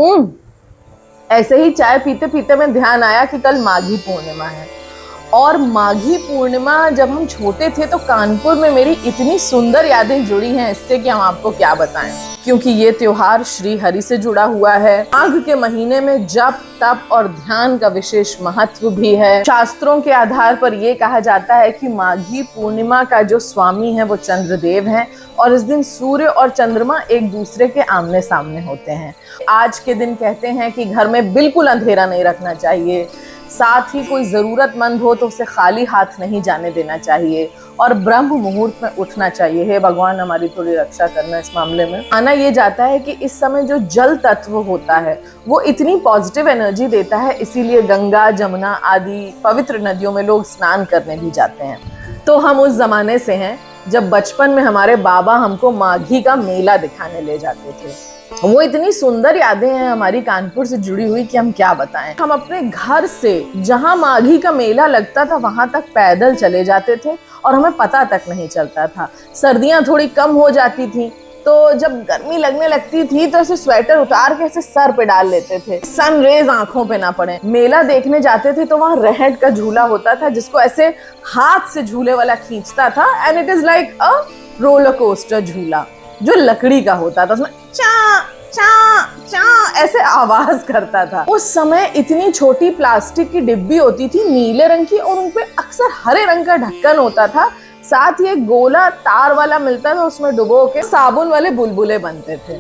ऐसे ही चाय पीते पीते में ध्यान आया कि कल माघी पूर्णिमा है। और माघी पूर्णिमा जब हम छोटे थे तो कानपुर में मेरी इतनी सुंदर यादें जुड़ी हैं इससे कि हम आपको क्या बताएं, क्योंकि ये त्योहार श्री हरि से जुड़ा हुआ है। माघ के महीने में जप तप और ध्यान का विशेष महत्व भी है। शास्त्रों के आधार पर यह कहा जाता है कि माघी पूर्णिमा का जो स्वामी है वो चंद्रदेव हैं और इस दिन सूर्य और चंद्रमा एक दूसरे के आमने सामने होते हैं। आज के दिन कहते हैं कि घर में बिल्कुल अंधेरा नहीं रखना चाहिए, साथ ही कोई जरूरतमंद हो तो उसे खाली हाथ नहीं जाने देना चाहिए और ब्रह्म मुहूर्त में उठना चाहिए। हे भगवान हमारी थोड़ी रक्षा करना इस मामले में। माना ये जाता है कि इस समय जो जल तत्व होता है वो इतनी पॉजिटिव एनर्जी देता है, इसीलिए गंगा जमुना आदि पवित्र नदियों में लोग स्नान करने भी जाते हैं। तो हम उस जमाने से हैं जब बचपन में हमारे बाबा हमको माघी का मेला दिखाने ले जाते थे। वो इतनी सुंदर यादें हैं हमारी कानपुर से जुड़ी हुई कि हम क्या बताएं। हम अपने घर से जहां माघी का मेला लगता था वहां तक पैदल चले जाते थे और हमें पता तक नहीं चलता था। सर्दियां थोड़ी कम हो जाती थी तो जब गर्मी लगने लगती थी तो ऐसे स्वेटर उतार के ऐसे सर पे डाल लेते थे, सन रेज आंखों पे ना पड़े। मेला देखने जाते थे तो वहां रहट का झूला होता था जिसको ऐसे हाथ से झूले वाला खींचता था and it is like a roller coaster झूला जो लकड़ी का होता था। उसमें चा चा चा ऐसे आवाज करता था। उस समय इतनी छोटी प्लास्टिक की डिब्बी होती थी नीले रंग की और उनपे अक्सर हरे रंग का ढक्कन होता था। साथ ही एक गोला तार वाला मिलता था, उसमें डुबो के साबुन वाले बुलबुले बनते थे।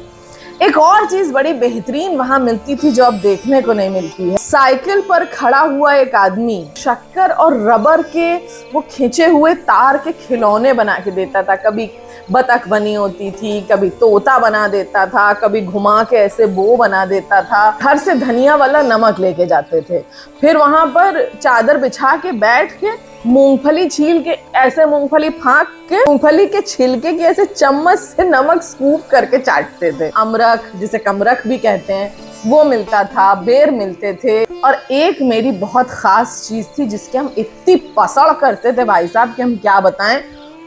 एक और चीज बड़ी बेहतरीन वहां मिलती थी जो अब देखने को नहीं मिलती है। साइकिल पर खड़ा हुआ एक आदमी शक्कर और रबर के वो खींचे हुए तार के खिलौने बना के देता था। कभी बतख बनी होती थी, कभी तोता बना देता था, कभी घुमा के ऐसे बो बना देता था। घर से धनिया वाला नमक लेके जाते थे, फिर वहां पर चादर बिछा के बैठ के मूंगफली छील के ऐसे मूंगफली फांक के मूंगफली के छिलके की ऐसे चम्मच से नमक स्कूप करके चाटते थे। अमरख जिसे कमरख भी कहते हैं वो मिलता था, बेर मिलते थे। और एक मेरी बहुत खास चीज थी जिसके हम इतनी पसड़ करते थे भाई साहब कि हम क्या बताएं,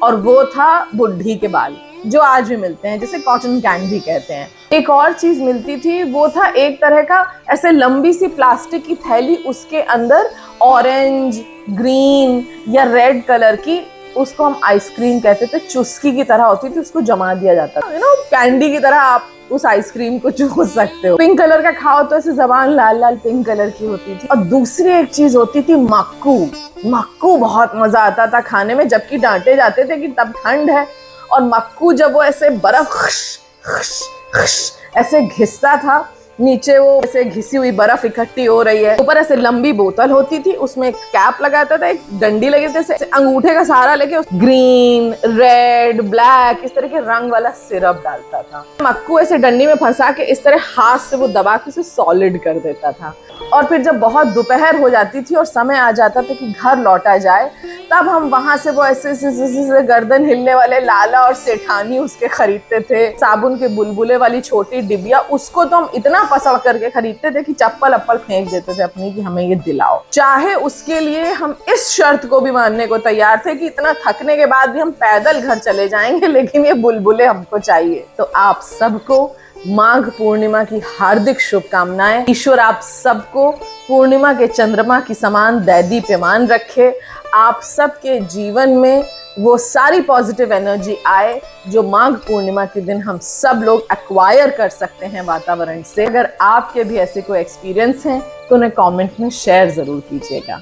और वो था बुढ़ी के बाल जो आज भी मिलते हैं, जिसे कॉटन कैंडी कहते हैं। एक और चीज मिलती थी वो था एक तरह का ऐसे लंबी सी प्लास्टिक की थैली, उसके अंदर ऑरेंज ग्रीन या रेड कलर की, उसको हम आइसक्रीम कहते थे, चुस्की की तरह होती थी, उसको जमा दिया जाता था। कैंडी की तरह आप उस आइसक्रीम को चूस सकते हो। पिंक कलर का खाओ तो ऐसे जबान लाल लाल पिंक कलर की होती थी। और दूसरी एक चीज होती थी मक्कू। मक्कू बहुत मजा आता था खाने में, जबकि डांटे जाते थे कि तब ठंड है। और मक्कू जब वो ऐसे बर्फ ऐसे घिसता था, नीचे वो ऐसे घिसी हुई बर्फ इकट्ठी हो रही है, ऊपर ऐसे लंबी बोतल होती थी, उसमें एक कैप लगाता था, एक डंडी लगी थी, ऐसे अंगूठे का सहारा लेके ग्रीन रेड ब्लैक इस तरह के रंग वाला सिरप डालता था। मक्कू ऐसे डंडी में फंसा के इस तरह हाथ से वो दबा के उसे सॉलिड कर देता था। और फिर जब बहुत दोपहर हो जाती थी और समय आ जाता था कि घर लौटा जाए, तब हम वहां से वो ऐसे गर्दन हिलने वाले लाला और सेठानी उसके खरीदते थे। साबुन के बुलबुले वाली छोटी डिबिया, उसको तो हम इतना पसड़ करके खरीदते थे कि चप्पल अप्पल फेंक देते थे अपनी कि हमें ये दिलाओ। चाहे उसके लिए हम इस शर्त को भी मानने को तैयार थे कि इतना थकने के बाद भी हम पैदल घर चले जाएंगे, लेकिन ये बुलबुले हमको चाहिए। तो आप सबको माघ पूर्णिमा की हार्दिक शुभकामनाएं। ईश्वर आप सबको पूर्णिमा के चंद्रमा की समान दैदीप्यमान रखे। आप सबके जीवन में वो सारी पॉजिटिव एनर्जी आए जो माघ पूर्णिमा के दिन हम सब लोग एक्वायर कर सकते हैं वातावरण से। अगर आपके भी ऐसे कोई एक्सपीरियंस हैं तो उन्हें कमेंट में शेयर जरूर कीजिएगा।